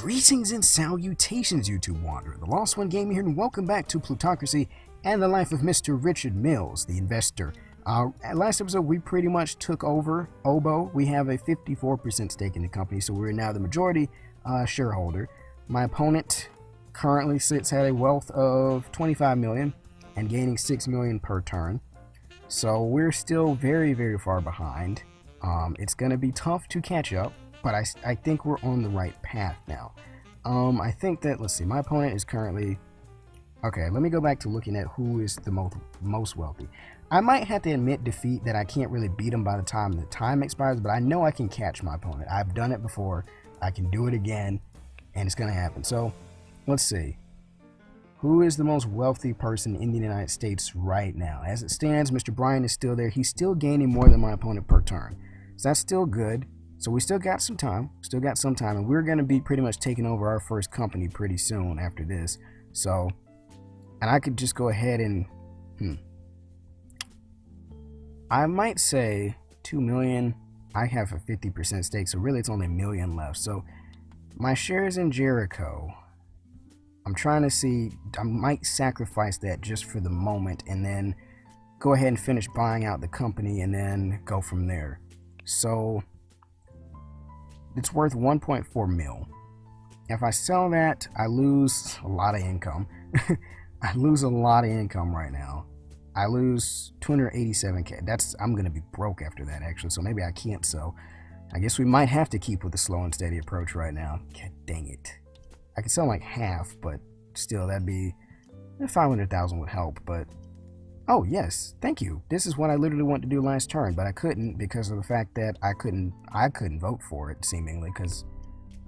Greetings and salutations, YouTube Wanderer. The Lost One Gamer here, and welcome back to Plutocracy and the life of Mr. Richard Mills, the investor. Last episode, we pretty much took over Oboe. We have a 54% stake in the company, so we're now the majority shareholder. My opponent currently sits at a wealth of 25 million and gaining 6 million per turn. So we're still very, very far behind. It's going to be tough to catch up, but I think we're on the right path now. I think that, let's see, my opponent is currently... Okay, let me go back to looking at who is the most wealthy. I might have to admit defeat that I can't really beat him by the time the time expires, but I know I can catch my opponent. I've done it before. I can do it again, and it's going to happen. So, let's see. Who is the most wealthy person in the United States right now? As it stands, Mr. Bryan is still there. He's still gaining more than my opponent per turn. So that's still good. So we still got some time. And we're going to be pretty much taking over our first company pretty soon after this. So, and I could just go ahead and, I might say 2 million. I have a 50% stake, so really it's only 1 million left. So my shares in Jericho, I'm trying to see, I might sacrifice that just for the moment and then go ahead and finish buying out the company and then go from there. So it's worth 1.4 mil. If I sell that, I lose a lot of income. I lose a lot of income right now. I lose 287k. I'm gonna be broke after that, actually, so maybe I can't sell. I guess we might have to keep with the slow and steady approach right now. God dang it. I could sell like half, but still, that'd be 500,000 would help. But oh yes, thank you. This is what I literally wanted to do last turn, but I couldn't because of the fact that I couldn't vote for it, seemingly, because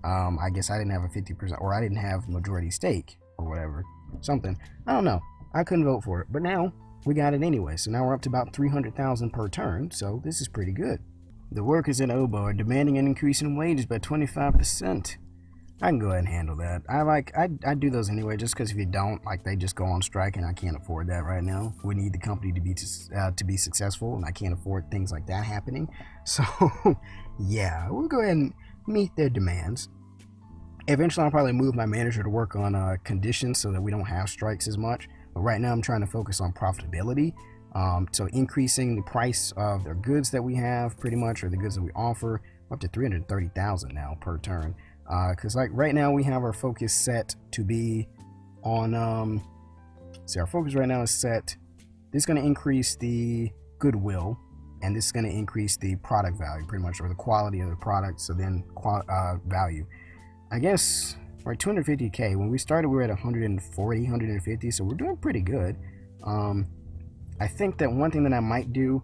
I guess I didn't have a 50%, or I didn't have majority stake or whatever, something. I don't know. I couldn't vote for it, but now we got it anyway. So now we're up to about 300,000 per turn. So this is pretty good. The workers in Oboe are demanding an increase in wages by 25%. I can go ahead and handle that. I do those anyway, just because if you don't, like, they just go on strike, and I can't afford that right now. We need the company to be successful, and I can't afford things like that happening. So yeah, we'll go ahead and meet their demands. Eventually, I'll probably move my manager to work on conditions so that we don't have strikes as much. But right now, I'm trying to focus on profitability. So increasing the price of the goods that we have, pretty much, or the goods that we offer, up to 330,000 now per turn. Because like right now we have our focus set to be on our focus right now is set. This is going to increase the goodwill, and this is going to increase the product value, pretty much, or the quality of the product. So then value, I guess, right, 250k. When we started, we were at 140, 150, so we're doing pretty good. I think that one thing that I might do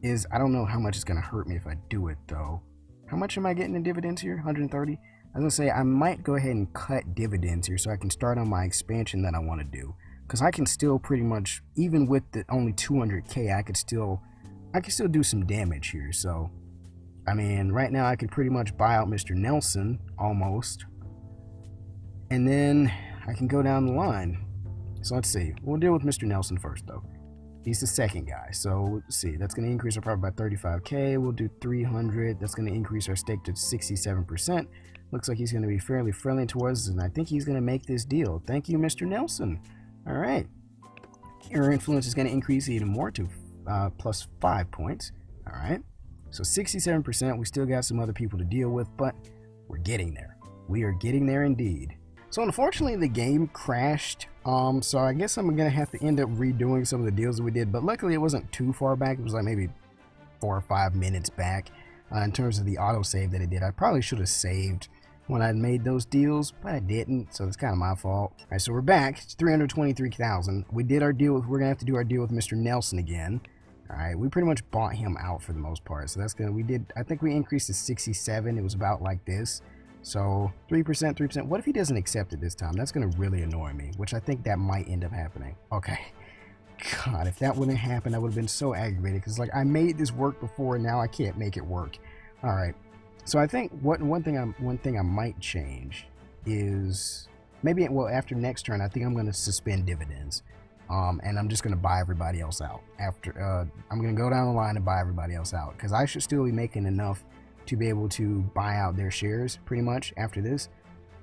is, I don't know how much it's going to hurt me if I do it though. How much am I getting in dividends here? 130. I was gonna say I might go ahead and cut dividends here so I can start on my expansion that I want to do, because I can still pretty much, even with the only 200k, I could still do some damage here. So I mean, right now I could pretty much buy out Mr. Nelson almost, and then I can go down the line. So let's see, we'll deal with Mr. Nelson first though. He's the second guy, so let's see, that's going to increase our profit by 35k. We'll do 300. That's going to increase our stake to 67%. Looks like he's going to be fairly friendly towards us, and I think he's going to make this deal. Thank you, Mr. Nelson. All right. Your influence is going to increase even more to plus 5 points. All right. So 67%. We still got some other people to deal with, but we're getting there. We are getting there indeed. So unfortunately, the game crashed. So I guess I'm going to have to end up redoing some of the deals that we did, but luckily it wasn't too far back. It was like maybe 4 or 5 minutes back in terms of the autosave that it did. I probably should have saved when I made those deals, but I didn't, so it's kind of my fault. All right, so we're back. It's 323,000. We did our deal. We're gonna have to do our deal with Mr. Nelson again. All right, we pretty much bought him out for the most part, so that's gonna. I think we increased to 67. It was about like this. So 3%, 3%. What if he doesn't accept it this time? That's gonna really annoy me, which I think that might end up happening. Okay. God, if that wouldn't happen, I would have been so aggravated, because like I made this work before, and now I can't make it work. All right. So I think one thing I might change is maybe, well, after next turn, I think I'm going to suspend dividends, and I'm just going to buy everybody else out. After I'm going to go down the line and buy everybody else out, because I should still be making enough to be able to buy out their shares pretty much after this.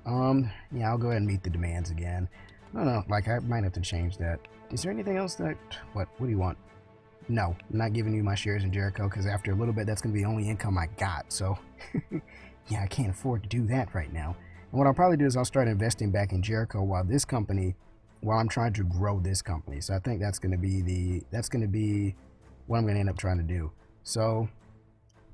Yeah, I'll go ahead and meet the demands again. I don't know, like, I might have to change that. Is there anything else that... What do you want? No, I'm not giving you my shares in Jericho, because after a little bit, that's going to be the only income I got, so... yeah, I can't afford to do that right now. And what I'll probably do is I'll start investing back in Jericho while I'm trying to grow this company. So I think that's going to be what I'm going to end up trying to do. So,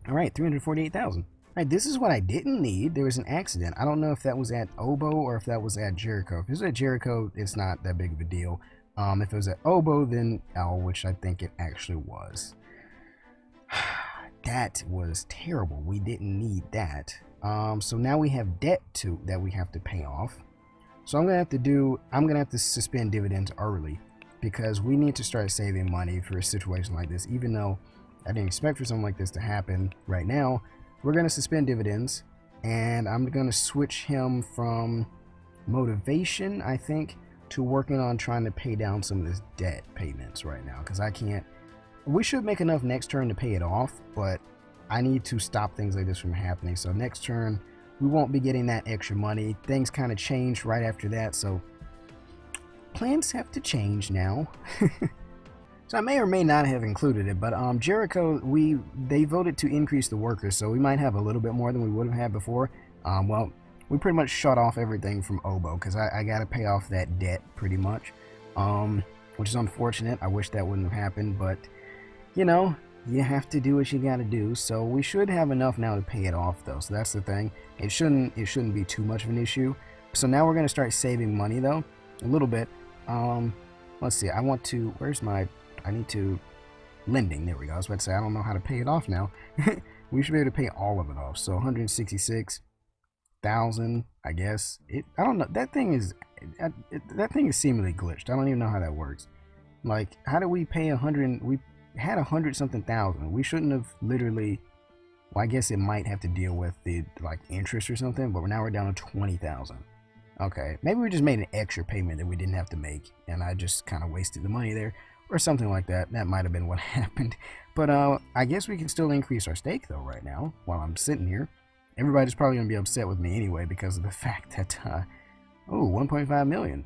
all right, 348,000. All right, this is what I didn't need. There was an accident. I don't know if that was at Obo or if that was at Jericho. If it was at Jericho, it's not that big of a deal. If it was at Obo, then L, which I think it actually was. That was terrible. We didn't need that. So now we have debt that we have to pay off. So I'm gonna have to suspend dividends early because we need to start saving money for a situation like this. Even though I didn't expect for something like this to happen right now, we're gonna suspend dividends, and I'm gonna switch him from motivation, I think, to working on trying to pay down some of this debt payments right now because I can't. We should make enough next turn to pay it off, but I need to stop things like this from happening. So next turn, we won't be getting that extra money. Things kind of changed right after that, so plans have to change now. So I may or may not have included it, but Jericho, they voted to increase the workers, so we might have a little bit more than we would have had before. Well, we pretty much shut off everything from Obo because I got to pay off that debt pretty much, which is unfortunate. I wish that wouldn't have happened, but you know, you have to do what you got to do. So we should have enough now to pay it off, though. So that's the thing. It shouldn't be too much of an issue. So now we're going to start saving money, though, a little bit. Let's see. I need to lending. There we go. I was about to say I don't know how to pay it off now. We should be able to pay all of it off. So 166,000, I guess. I don't know. That thing is seemingly glitched. I don't even know how that works. Like, how do we pay 100? We had 100-something thousand. We shouldn't have literally. Well, I guess it might have to deal with the interest or something. But now we're down to 20,000. Okay, maybe we just made an extra payment that we didn't have to make, and I just kind of wasted the money there, or something like that. That might have been what happened. But I guess we can still increase our stake though right now while I'm sitting here. Everybody's probably gonna be upset with me anyway because of the fact that 1.5 million.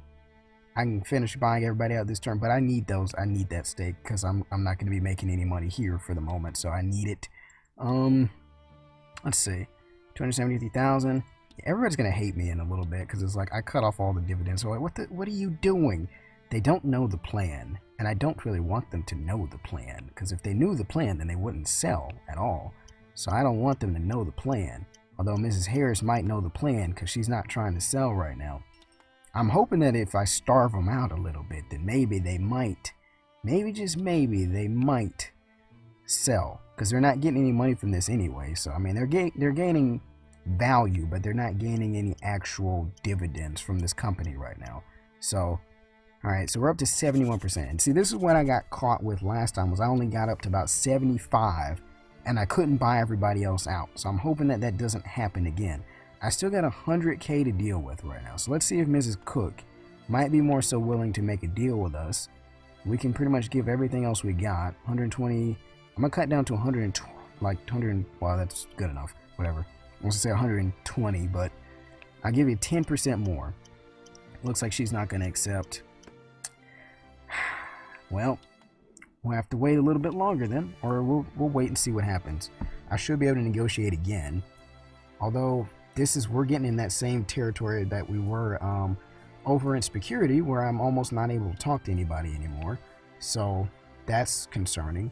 I can finish buying everybody out this turn, but I need those. I need that stake because I'm not gonna be making any money here for the moment, so I need it. Let's see, 273,000. Everybody's gonna hate me in a little bit because it's like I cut off all the dividends. So like, what are you doing? They don't know the plan, and I don't really want them to know the plan because if they knew the plan, then they wouldn't sell at all. So I don't want them to know the plan. Although Mrs. Harris might know the plan because she's not trying to sell right now. I'm hoping that if I starve them out a little bit, then maybe they might, maybe just maybe they might sell because they're not getting any money from this anyway. So I mean, they're gaining value, but they're not gaining any actual dividends from this company right now. So all right, so we're up to 71%. And see, this is what I got caught with last time, was I only got up to about 75 and I couldn't buy everybody else out. So I'm hoping that that doesn't happen again. I still got 100K to deal with right now. So let's see if Mrs. Cook might be more so willing to make a deal with us. We can pretty much give everything else we got. 120. I'm gonna cut down to 120, like 100. Well, that's good enough. Whatever. I was gonna say 120, but I'll give you 10% more. Looks like she's not gonna accept. Well, we'll have to wait a little bit longer then, or we'll wait and see what happens. I should be able to negotiate again. Although we're getting in that same territory that we were over in security, where I'm almost not able to talk to anybody anymore. So that's concerning.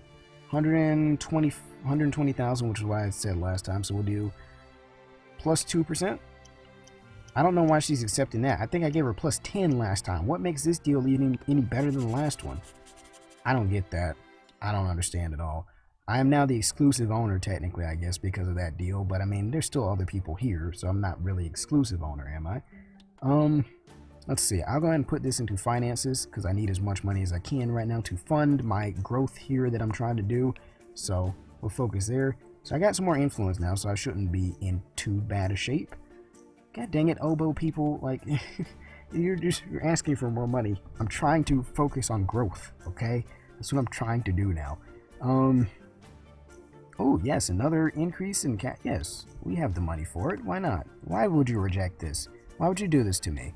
120,000, which is what I said last time. So we'll do plus 2%. I don't know why she's accepting that. I think I gave her plus 10 last time. What makes this deal any better than the last one? I don't get that. I don't understand at all. I am now the exclusive owner, technically, I guess, because of that deal. But, I mean, there's still other people here, so I'm not really exclusive owner, am I? Let's see. I'll go ahead and put this into finances because I need as much money as I can right now to fund my growth here that I'm trying to do. So we'll focus there. So I got some more influence now, so I shouldn't be in too bad a shape. God dang it, Obo people, like, you're asking for more money. I'm trying to focus on growth, okay? That's what I'm trying to do now. Oh, yes, another increase in yes, we have the money for it. Why not? Why would you reject this? Why would you do this to me?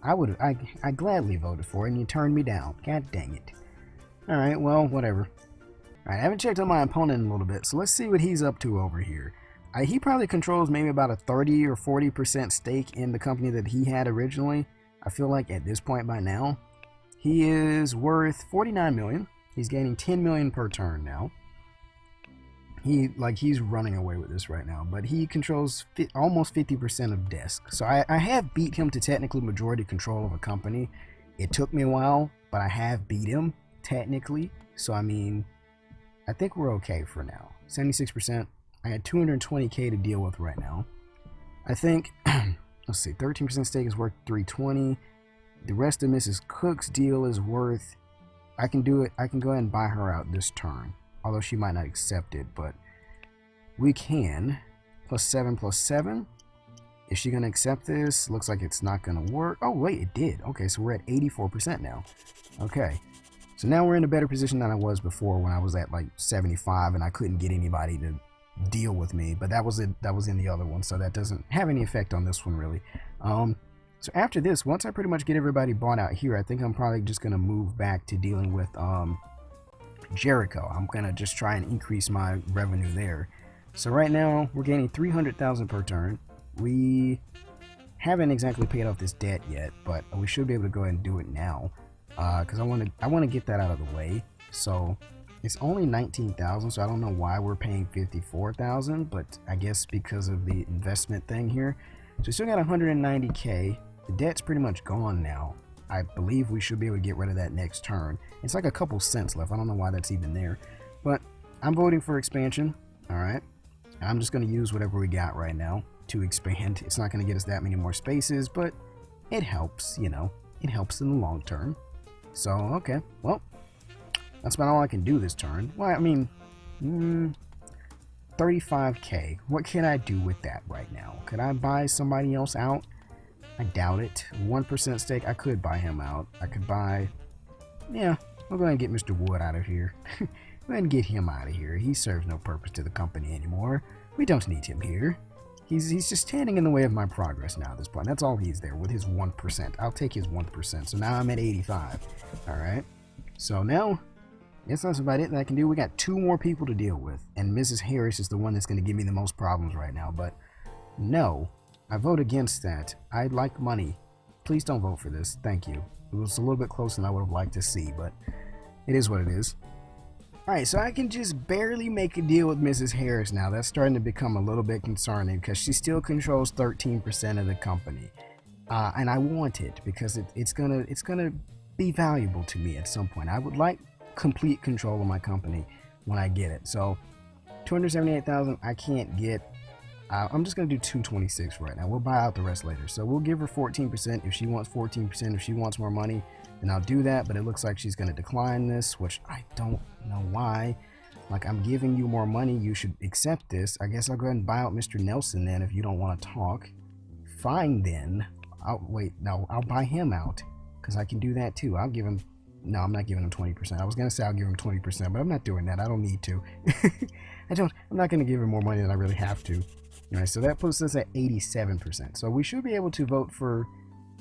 I gladly voted for it and you turned me down. God dang it. Alright, well, whatever. Alright, I haven't checked on my opponent in a little bit, so let's see what he's up to over here. He probably controls maybe about a 30 or 40% stake in the company that he had originally. I feel like at this point by now, he is worth 49 million. He's gaining 10 million per turn now. He's running away with this right now, but he controls almost 50% of desk. So I have beat him to technically majority control of a company. It took me a while, but I have beat him technically. So I mean, I think we're okay for now. 76%. I had 220k to deal with right now. I think, let's see, 13% stake is worth 320. The rest of Mrs. Cook's deal is worth, I can do it, I can go ahead and buy her out this turn. Although she might not accept it, but we can. +7 +7. Is she going to accept this? Looks like it's not going to work. Oh, wait, it did. Okay, so we're at 84% now. Okay. So now we're in a better position than I was before when I was at like 75 and I couldn't get anybody to deal with me. But that was in the other one, so that doesn't have any effect on this one, really. So after this, once I pretty much get everybody bought out here, I think I'm probably just going to move back to dealing with Jericho. I'm going to just try and increase my revenue there. So right now, we're gaining 300,000 per turn. We haven't exactly paid off this debt yet, but we should be able to go ahead and do it now. Because I want to get that out of the way. So it's only 19,000, so I don't know why we're paying 54,000, but I guess because of the investment thing here. So we still got 190k. The debt's pretty much gone now. I believe we should be able to get rid of that next turn. It's like a couple cents left. I don't know why that's even there. But I'm voting for expansion. Alright. I'm just going to use whatever we got right now to expand. It's not going to get us that many more spaces, but it helps, you know. It helps in the long term. So, okay. Well, that's about all I can do this turn. Well, I mean, 35k. What can I do with that right now? Could I buy somebody else out? I doubt it. 1% stake, I could buy him out. I could buy... Yeah, we'll go ahead and get Mr. Wood out of here. Go ahead and get him out of here. He serves no purpose to the company anymore. We don't need him here. He's just standing in the way of my progress now at this point. That's all he's there with his 1%. I'll take his 1%. So now I'm at 85. Alright. So now, I guess that's about it that I can do. We got 2 more people to deal with. And Mrs. Harris is the one that's going to give me the most problems right now. But no, I vote against that. I'd like money. Please don't vote for this. Thank you. It was a little bit closer than I would have liked to see, but it is what it is. Alright, so I can just barely make a deal with Mrs. Harris now. That's starting to become a little bit concerning because she still controls 13% of the company. And I want it because it's gonna be valuable to me at some point. I would like complete control of my company when I get it. So 278,000 I can't get. I'm just gonna do 226 right now. We'll buy out the rest later. So we'll give her 14% if she wants 14%. If she wants more money, then I'll do that. But it looks like she's gonna decline this, which I don't know why. Like, I'm giving you more money, you should accept this. I guess I'll go ahead and buy out Mr. Nelson then if you don't want to talk. Fine then. I'll buy him out because I can do that too. I'll give him. No, I'm not giving him 20%. I was gonna say I'll give him 20%, but I'm not doing that. I don't need to. I'm not gonna give him more money than I really have to. Alright, so that puts us at 87%. So we should be able to vote for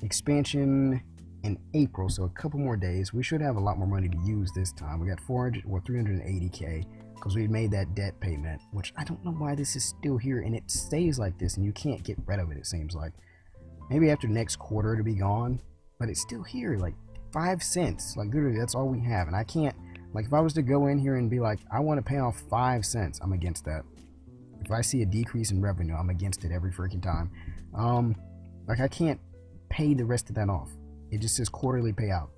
expansion in April, so a couple more days. We should have a lot more money to use this time. We got 380k because we made that debt payment, which I don't know why this is still here and it stays like this and you can't get rid of it, it seems like. Maybe after next quarter it'll be gone, but it's still here, like 5 cents. Like literally that's all we have, and I can't, like if I was to go in here and be like, I want to pay off 5 cents, I'm against that. If I see a decrease in revenue, I'm against it every freaking time. Like I can't pay the rest of that off. It just says quarterly payout,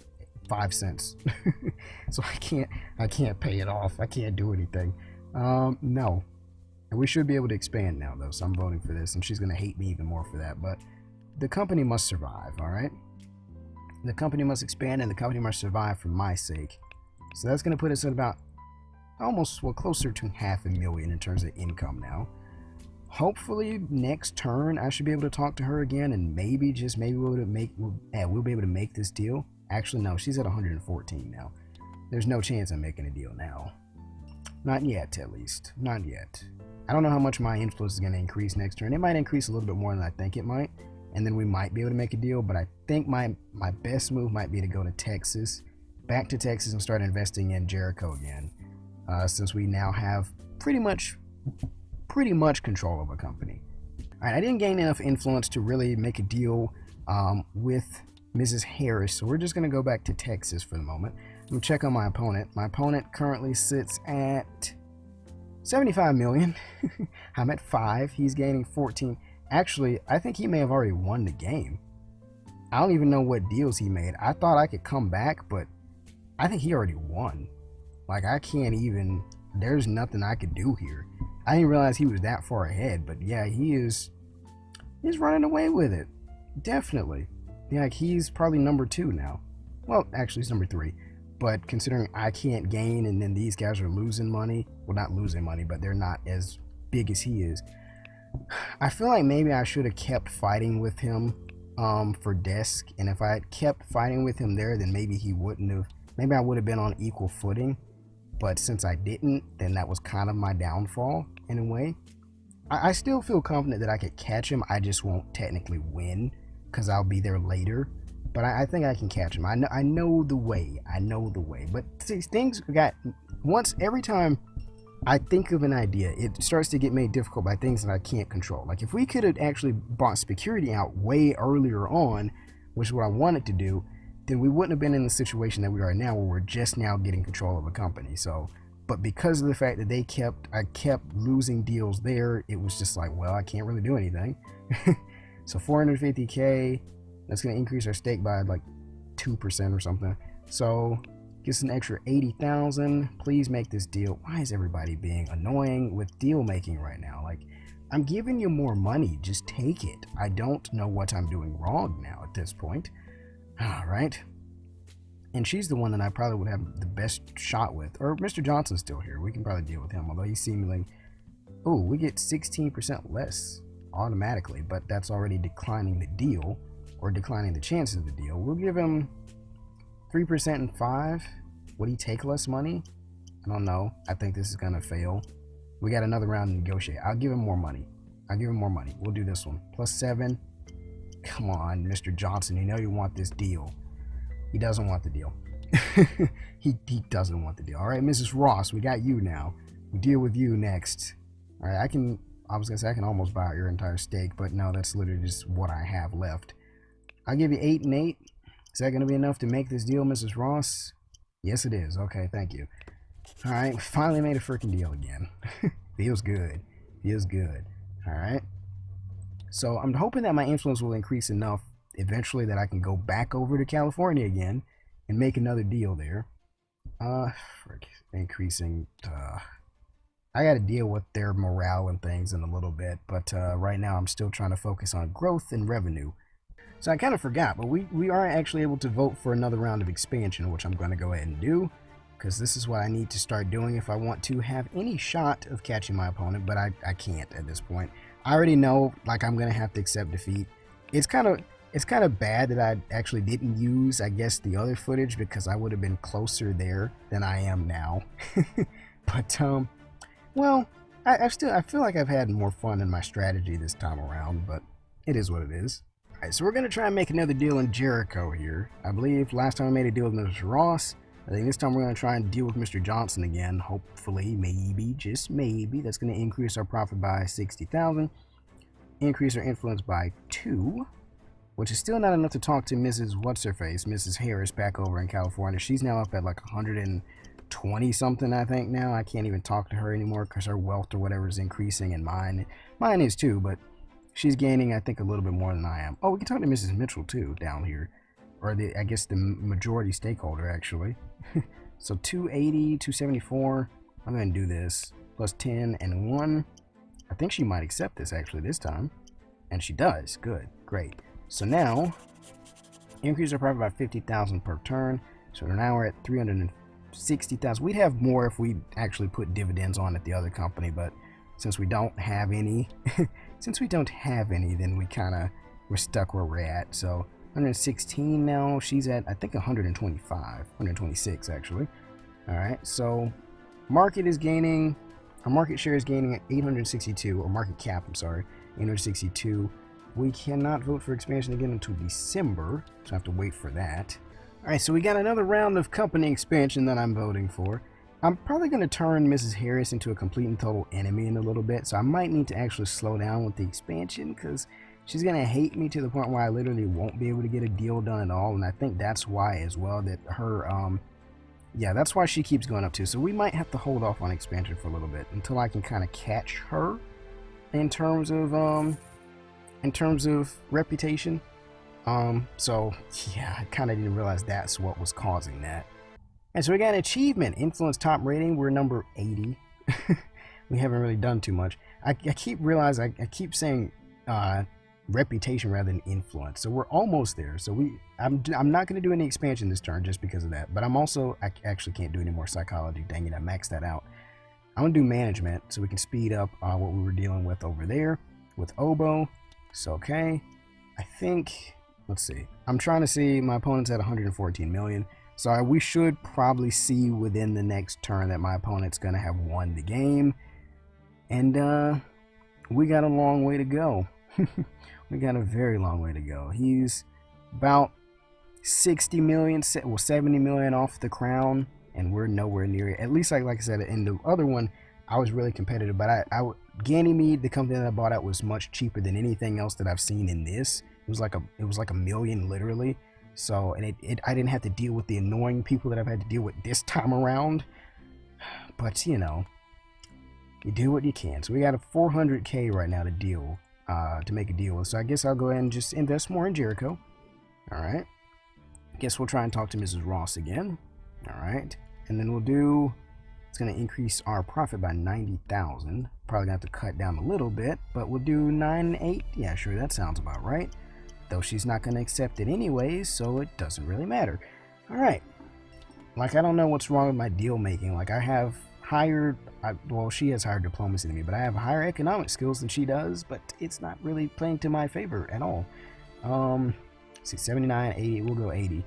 5 cents. So I can't pay it off. I can't do anything. No. And we should be able to expand now though, so I'm voting for this, and she's gonna hate me even more for that. But the company must survive, alright? The company must expand and the company must survive for my sake. So that's gonna put us at about almost, well, closer to 500,000 in terms of income now. Hopefully next turn I should be able to talk to her again, and maybe, just maybe we'll be able to make this deal. Actually no, she's at 114 now. There's no chance I'm making a deal now. Not yet, at least. Not yet. I don't know how much my influence is going to increase next turn. It might increase a little bit more than I think it might, and then we might be able to make a deal. But I think my best move might be to go to Texas, back to Texas, and start investing in Jericho again, since we now have pretty much control of a company. All right, I didn't gain enough influence to really make a deal with Mrs. Harris, so we're just going to go back to Texas for the moment. I'm going to check on my opponent. My opponent currently sits at 75 million. I'm at 5. He's gaining 14. Actually, I think he may have already won the game. I don't even know what deals he made. I thought I could come back, but I think he already won. Like, I can't even... There's nothing I could do here. I didn't realize he was that far ahead, but yeah, he's running away with it. Definitely. Yeah, like he's probably number 2 now. Well, actually, he's number 3. But considering I can't gain and then these guys are losing money, well, not losing money, but they're not as big as he is. I feel like maybe I should have kept fighting with him for desk, and if I had kept fighting with him there, then maybe he wouldn't have, maybe I would have been on equal footing. But since I didn't, then that was kind of my downfall in a way. I still feel confident that I could catch him. I just won't technically win because I'll be there later. But I think I can catch him. I know the way. I know the way. But see, things got... Once, every time I think of an idea, it starts to get made difficult by things that I can't control. Like, if we could have actually bought security out way earlier on, which is what I wanted to do, then we wouldn't have been in the situation that we are now, where we're just now getting control of a company. So, but because of the fact that I kept losing deals there, it was just like, well, I can't really do anything. So 450K, that's going to increase our stake by like 2% or something. So gets an extra 80,000. Please make this deal. Why is everybody being annoying with deal making right now? Like, I'm giving you more money. Just take it. I don't know what I'm doing wrong now at this point. All right. And she's the one that I probably would have the best shot with. Or Mr. Johnson's still here. We can probably deal with him, although he's seemingly... Oh, we get 16% less automatically, but that's already declining the deal, or declining the chances of the deal. We'll give him 3% and 5. Would he take less money? I don't know. I think this is going to fail. We got another round to negotiate. I'll give him more money. I'll give him more money. We'll do this one. +7. Come on, Mr. Johnson. You know you want this deal. He doesn't want the deal. he doesn't want the deal. All right, Mrs. Ross, we got you now. We'll deal with you next. All right, I was going to say I can almost buy out your entire stake, but no, that's literally just what I have left. I'll give you 8 and 8. Is that going to be enough to make this deal, Mrs. Ross? Yes, it is. Okay, thank you. All right, finally made a freaking deal again. Feels good. Feels good. All right. So I'm hoping that my influence will increase enough eventually that I can go back over to California again and make another deal there. Increasing. I got to deal with their morale and things in a little bit, but right now I'm still trying to focus on growth and revenue. So I kind of forgot, but we are actually able to vote for another round of expansion, which I'm going to go ahead and do, because this is what I need to start doing if I want to have any shot of catching my opponent, but I can't at this point. I already know, like, I'm going to have to accept defeat. It's kind of bad that I actually didn't use, I guess, the other footage, because I would have been closer there than I am now. But, well, I feel like I've had more fun in my strategy this time around, but it is what it is. Alright, so we're going to try and make another deal in Jericho here. I believe last time I made a deal with Mr. Ross. I think this time we're going to try and deal with Mr. Johnson again. Hopefully, maybe, just maybe. That's going to increase our profit by 60,000. Increase our influence by 2. Which is still not enough to talk to Mrs. What's-Her-Face, Mrs. Harris, back over in California. She's now up at like 120 something, I think now. I can't even talk to her anymore because her wealth or whatever is increasing, and mine is too, but she's gaining, I think, a little bit more than I am. Oh, we can talk to Mrs. Mitchell too down here. Or I guess the majority stakeholder, actually. So 280, 274. I'm going to do this. +10 and 1. I think she might accept this actually this time. And she does. Good. Great. So now, increase our profit by 50,000 per turn. So now we're at 360,000. We'd have more if we actually put dividends on at the other company, but since we don't have any, then we're stuck where we're at. So 116 now. She's at, I think, 125, 126 actually. All right. So market is gaining. Our market share is gaining at 862, or market cap, I'm sorry, 862. we cannot vote for expansion again until December, so I have to wait for that. Alright, so we got another round of company expansion that I'm voting for. I'm probably going to turn Mrs. Harris into a complete and total enemy in a little bit, so I might need to actually slow down with the expansion, because she's going to hate me to the point where I literally won't be able to get a deal done at all, and I think that's why as well, that her, yeah, that's why she keeps going up too. So we might have to hold off on expansion for a little bit until I can kind of catch her in terms of reputation. So yeah, I kind of didn't realize that's what was causing that. And so we got an achievement, influence top rating. We're number 80. We haven't really done too much. I keep realizing I keep saying reputation rather than influence. So we're almost there. So I'm not going to do any expansion this turn just because of that. But I actually can't do any more psychology. Dang it, I maxed that out. I'm going to do management so we can speed up what we were dealing with over there with Oboe. So okay, I think, let's see. I'm trying to see, my opponent's at 114 million. So we should probably see within the next turn that my opponent's going to have won the game. And we got a long way to go. We got a very long way to go. He's about 60 million, well 70 million off the crown, and we're nowhere near it. At least like I said, in the other one, I was really competitive, but Ganymede, the company that I bought at, was much cheaper than anything else that I've seen in this. It was like a million literally. So, and I didn't have to deal with the annoying people that I've had to deal with this time around. But, you know, you do what you can. So we got a 400K right now to make a deal with. So I guess I'll go ahead and just invest more in Jericho. All right. Guess we'll try and talk to Mrs. Ross again. All right. And then it's going to increase our profit by 90,000. Probably going to have to cut down a little bit, but we'll do 9.8. Yeah, sure. That sounds about right. Though she's not going to accept it anyways, so it doesn't really matter. All right. Like, I don't know what's wrong with my deal making. Like, I have well, she has higher diplomacy than me, but I have higher economic skills than she does, but it's not really playing to my favor at all. Let's see, 79, 80, we'll go 80.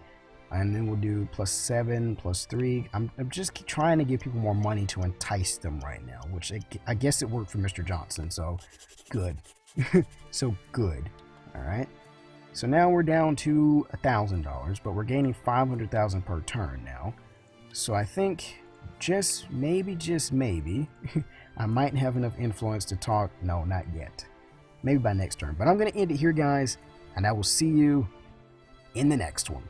And then we'll do +7, +3. I'm just trying to give people more money to entice them right now, which I guess it worked for Mr. Johnson, so good. So good. All right. So now we're down to $1,000, but we're gaining 500,000 per turn now. So I think just maybe, I might have enough influence to talk. No, not yet. Maybe by next turn. But I'm going to end it here, guys, and I will see you in the next one.